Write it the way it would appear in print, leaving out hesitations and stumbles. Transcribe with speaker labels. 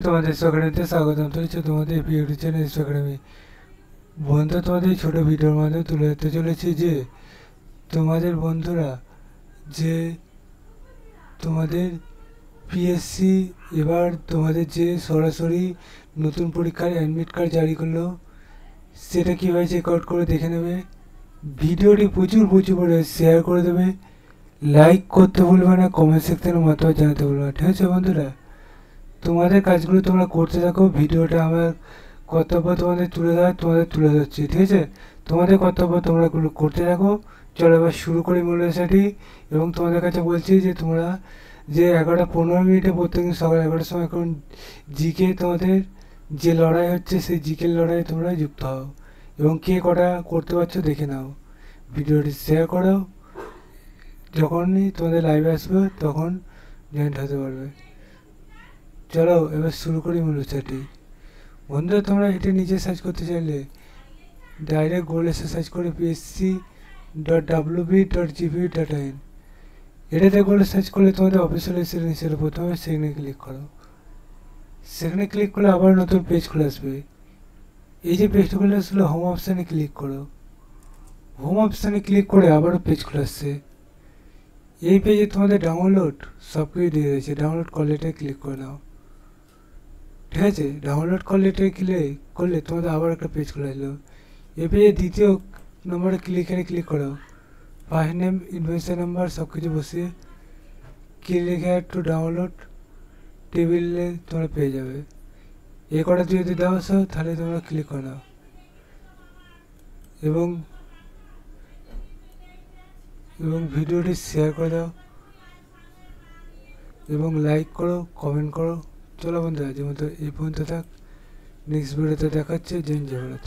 Speaker 1: তোমাদের একাডেমিতে স্বাগতম চলেছে তোমাদের ইউটিউব চ্যানেল একাডেমি। বন্ধু, তোমাদের ছোট ভিডিওর মাধ্যমে তুলে ধরতে চলেছি যে তোমাদের বন্ধুরা যে তোমাদের পিএসসি এবার তোমাদের যে সরাসরি নতুন পরীক্ষার অ্যাডমিট কার্ড জারি করলো, সেটা কীভাবে চেক আউট করে দেখে নেবে। ভিডিওটি প্রচুর করে শেয়ার করে দেবে, লাইক করতে ভুলবে না, কমেন্ট সেকশনে মতামত জানাতে ভুলবে না। ঠিক আছে বন্ধুরা, তোমাদের কাজগুলো তোমরা করতে থাকো। ভিডিওটা আমার কর্তব্য তোমাদের তুলে ধরছি। ঠিক আছে, তোমাদের কর্তব্য তোমরা করতে থাকো। চলো এবার শুরু করি মূল বিষয়টি। এবং তোমাদের কাছে বলছি যে তোমরা যে 11:15 প্রত্যেকদিন সকাল 11টার সময় এখন জিকে তোমাদের যে লড়াই হচ্ছে, সেই জিকের লড়াইয়ে তোমরা যুক্ত হও এবং কে কটা করতে পারছো দেখে নাও। ভিডিওটি শেয়ার করো, যখনই তোমাদের লাইভে আসবে তখন জয়েন্ট হতে পারবে। চলো এবার শুরু করি মূল বিষয়টি। বন্ধুরা, তোমরা এটা নিজে সার্চ করতে চাইলে ডাইরেক্ট গুগল এসে সার্চ করে psc.wb.gv.in এটাতে গুগলে সার্চ করলে তোমাদের অফিসিয়াল এসে প্রথমে সেখানে ক্লিক করো। সেখানে ক্লিক করলে আবার নতুন পেজ খুলে আসবে। এই যে পেজটা খুলে আসলে হোম অপশানে ক্লিক করো। হোম অপশানে ক্লিক করে আবারও পেজ খুলে আসছে। এই পেজে তোমাদের ডাউনলোড সব কিছু দিয়ে দিয়েছে। ডাউনলোড করলেটায় ক্লিক করে নাও। ঠিক আছে, ডাউনলোড করলেটায় ক্লিক করলে তোমাদের আবার একটা পেজ খুলে আসলো। এই পেজে দ্বিতীয় নম্বরে ক্লিক করো। ফার্স্ট নেম, ইনভয়েস নাম্বার সব কিছু বসিয়ে ক্লিক হেয়ার টু ডাউনলোড টেবিলে তোমরা পেয়ে যাবে। এ কটা যদি দেওয়া আসো তাহলে তোমরা ক্লিক করে নাও এবং ভিডিওটি শেয়ার করে দাও এবং লাইক করো, কমেন্ট করো। চলো বন্ধুরা, আজকের মতো এই পর্যন্ত থাক। নেক্সট ভিডিওতে দেখাচ্ছে। জয় জগন্নাথ।